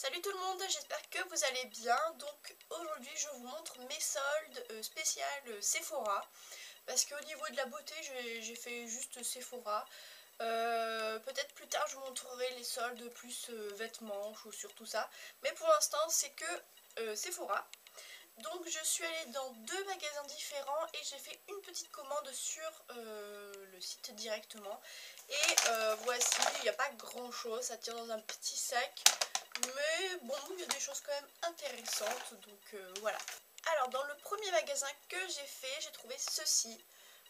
Salut tout le monde, j'espère que vous allez bien. Donc aujourd'hui je vous montre mes soldes spéciales Sephora. Parce qu'au niveau de la beauté j'ai fait juste Sephora. Peut-être plus tard je vous montrerai les soldes plus vêtements, chaussures, tout ça. Mais pour l'instant c'est que Sephora. Donc je suis allée dans deux magasins différents et j'ai fait une petite commande sur le site directement. Et voici, il n'y a pas grand chose, ça tient dans un petit sac. Mais bon, il y a des choses quand même intéressantes, donc voilà. Alors dans le premier magasin que j'ai fait, j'ai trouvé ceci.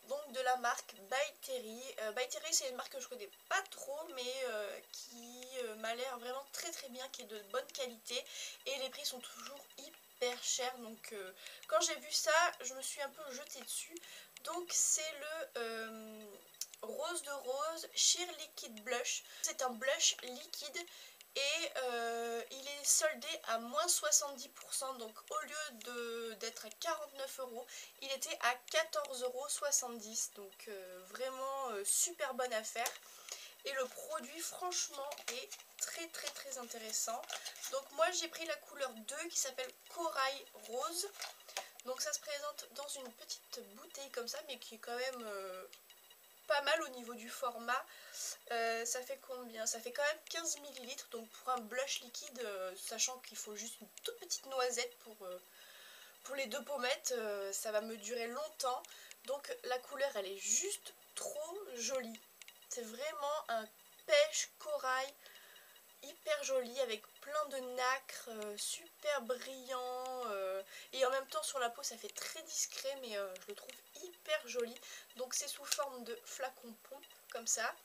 Donc de la marque By Terry. By Terry c'est une marque que je connais pas trop mais qui m'a l'air vraiment très très bien, qui est de bonne qualité. Et les prix sont toujours hyper chers. Donc quand j'ai vu ça, je me suis un peu jetée dessus. Donc c'est le Rose de Rose Sheer Liquid Blush. C'est un blush liquide. Et il est soldé à moins 70%, donc au lieu d'être à 49 euros, il était à 14,70 €, donc vraiment super bonne affaire. Et le produit franchement est très très très intéressant. Donc moi j'ai pris la couleur 2 qui s'appelle Corail Rose. Donc ça se présente dans une petite bouteille comme ça, mais qui est quand même pas mal au niveau du format. Ça fait combien? Ça fait quand même 15 ml, donc pour un blush liquide, sachant qu'il faut juste une toute petite noisette pour les deux pommettes, ça va me durer longtemps. Donc la couleur elle est juste trop jolie. C'est vraiment un pêche corail hyper joli avec plein de nacre, super brillant, et en même temps sur la peau ça fait très discret, mais je le trouve hyper joli. Donc c'est sous forme de flacon pompe comme ça.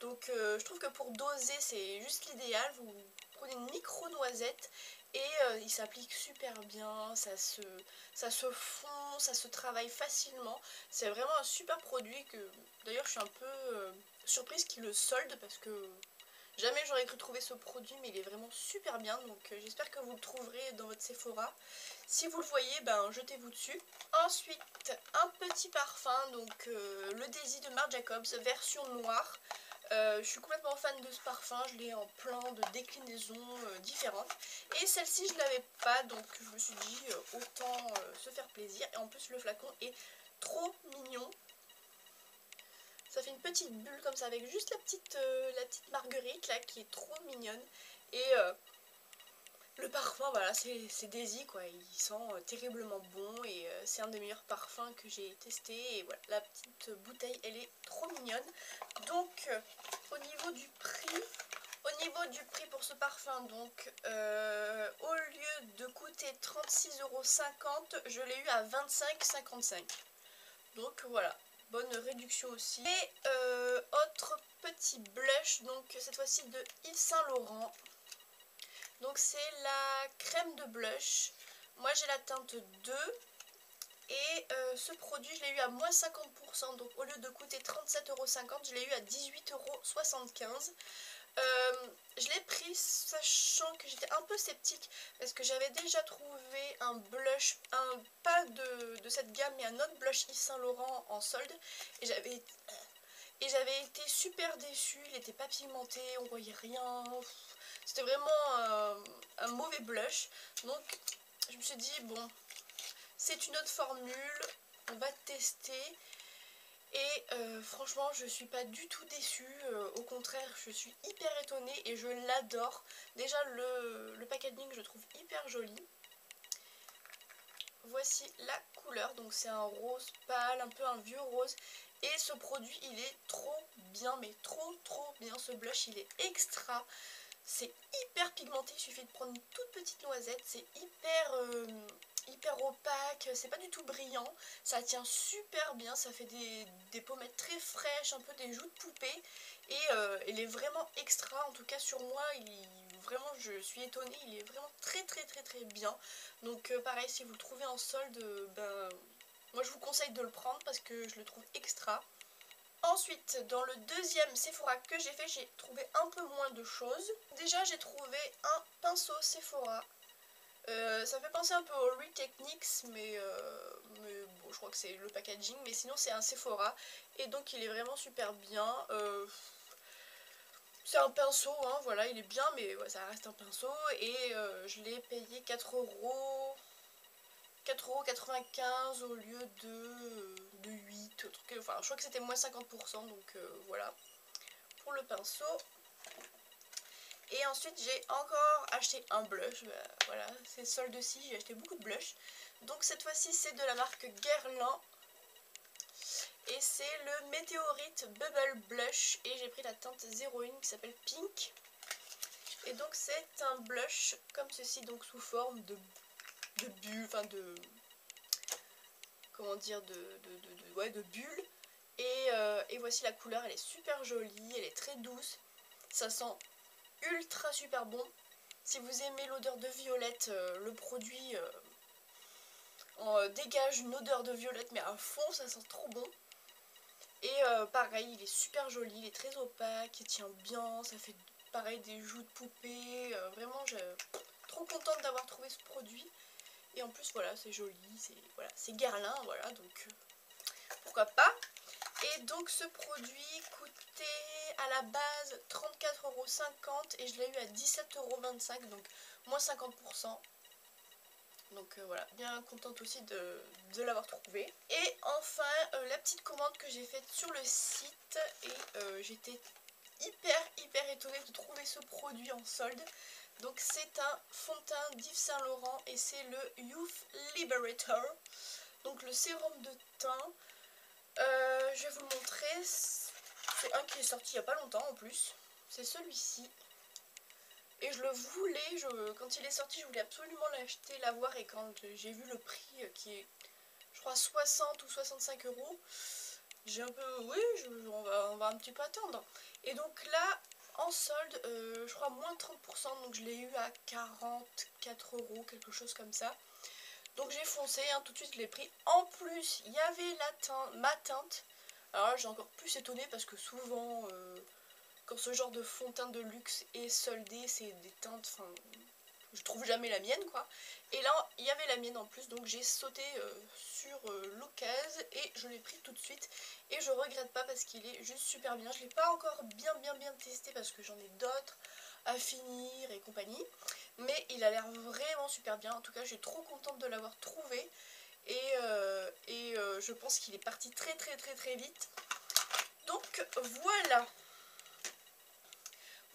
Donc je trouve que pour doser c'est juste l'idéal. Vous prenez une micro noisette et il s'applique super bien, ça se fond, ça se travaille facilement. C'est vraiment un super produit que d'ailleurs je suis un peu surprise qu'il le solde, parce que jamais j'aurais cru trouver ce produit, mais il est vraiment super bien. Donc j'espère que vous le trouverez dans votre Sephora. Si vous le voyez, ben jetez-vous dessus. Ensuite, un petit parfum, donc le Daisy de Marc Jacobs, version noire. Je suis complètement fan de ce parfum, je l'ai en plein de déclinaisons différentes. Et celle-ci je ne l'avais pas, donc je me suis dit autant se faire plaisir. Et en plus le flacon est trop mignon. Ça fait une petite bulle comme ça avec juste la petite marguerite là qui est trop mignonne. Et le parfum, voilà, c'est Daisy quoi, il sent terriblement bon et c'est un des meilleurs parfums que j'ai testé. Et voilà, la petite bouteille elle est trop mignonne. Donc au niveau du prix pour ce parfum, donc au lieu de coûter 36,50 €, je l'ai eu à 25,55 €. Donc voilà, bonne réduction aussi. Et autre petit blush, donc cette fois-ci de Yves Saint Laurent. Donc c'est la crème de blush. Moi j'ai la teinte 2. Et ce produit je l'ai eu à moins 50%. Donc au lieu de coûter 37,50 €, je l'ai eu à 18,75 €. Je l'ai pris sachant que j'étais un peu sceptique, parce que j'avais déjà trouvé un blush, pas de cette gamme, mais un autre blush Yves Saint Laurent en solde. Et j'avais été super déçue, il n'était pas pigmenté, on voyait rien. C'était vraiment un mauvais blush. Donc je me suis dit, bon, c'est une autre formule, on va tester. Et franchement je suis pas du tout déçue, au contraire je suis hyper étonnée et je l'adore. Déjà le packaging je trouve hyper joli. Voici la couleur, donc c'est un rose pâle, un peu un vieux rose. Et ce produit il est trop bien, mais trop bien. Ce blush il est extra. C'est hyper pigmenté, il suffit de prendre une toute petite noisette, c'est hyper opaque, c'est pas du tout brillant, ça tient super bien, ça fait des pommettes très fraîches, un peu des joues de poupée, et il est vraiment extra. En tout cas sur moi, vraiment je suis étonnée, il est vraiment très bien. Donc pareil, si vous le trouvez en solde, ben moi je vous conseille de le prendre parce que je le trouve extra. Ensuite, dans le deuxième Sephora que j'ai fait, j'ai trouvé un peu moins de choses. Déjà, j'ai trouvé un pinceau Sephora. Ça fait penser un peu au Techniques, mais bon, je crois que c'est le packaging. Mais sinon, c'est un Sephora. Et donc, il est vraiment super bien. C'est un pinceau, hein, voilà, il est bien, mais ouais, ça reste un pinceau. Et je l'ai payé 4,95 € au lieu de 8, enfin je crois que c'était moins 50%, donc voilà, pour le pinceau. Et ensuite j'ai encore acheté un blush, bah, voilà, c'est solde-ci, j'ai acheté beaucoup de blush. Donc cette fois-ci c'est de la marque Guerlain. Et c'est le Météorite Bubble Blush. Et j'ai pris la teinte 01 qui s'appelle Pink. Et donc c'est un blush comme ceci, donc sous forme de bulle, enfin de... comment dire, ouais, de bulle. Et voici la couleur, elle est super jolie, elle est très douce. Ça sent ultra super bon. Si vous aimez l'odeur de violette, le produit dégage une odeur de violette, mais à fond, ça sent trop bon. Et pareil, il est super joli, il est très opaque, il tient bien, ça fait pareil des joues de poupée. Vraiment, je suis trop contente d'avoir trouvé ce produit. Et en plus, voilà, c'est joli, c'est Guerlain, voilà, donc pourquoi pas. Et donc ce produit coûtait à la base 34,50 € et je l'ai eu à 17,25 €, donc moins 50%. Donc voilà, bien contente aussi de l'avoir trouvé. Et enfin, la petite commande que j'ai faite sur le site, et j'étais hyper étonnée de trouver ce produit en solde. Donc c'est un fond de teint d'Yves Saint Laurent et c'est le Youth Liberator, donc le sérum de teint. Je vais vous le montrer, c'est un qui est sorti il n'y a pas longtemps en plus, c'est celui-ci. Et je le voulais, quand il est sorti, je voulais absolument l'acheter, l'avoir, et quand j'ai vu le prix qui est, je crois, 60 ou 65 €, j'ai un peu, oui, on va un petit peu attendre. Et donc là, en solde, je crois moins 30%, donc je l'ai eu à 44 €, quelque chose comme ça. Donc j'ai foncé, hein, tout de suite je l'ai pris. En plus, il y avait ma teinte. Alors là, j'ai encore plus étonnée parce que souvent, quand ce genre de fond de teint de luxe est soldé, c'est des teintes, enfin, je trouve jamais la mienne, quoi. Et là, il y avait la mienne en plus, donc j'ai sauté sur l'occasion et je l'ai pris tout de suite. Et je regrette pas parce qu'il est juste super bien. Je l'ai pas encore bien testé parce que j'en ai d'autres à finir et compagnie. Mais il a l'air vraiment super bien. En tout cas, je suis trop contente de l'avoir trouvé. Et je pense qu'il est parti très vite. Donc voilà.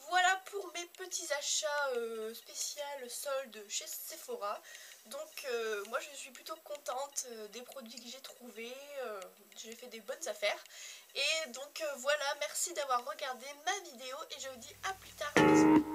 Voilà pour mes petits achats spécial soldes chez Sephora. Donc moi je suis plutôt contente des produits que j'ai trouvés. J'ai fait des bonnes affaires. Et donc voilà, merci d'avoir regardé ma vidéo et je vous dis à plus tard. Bisous.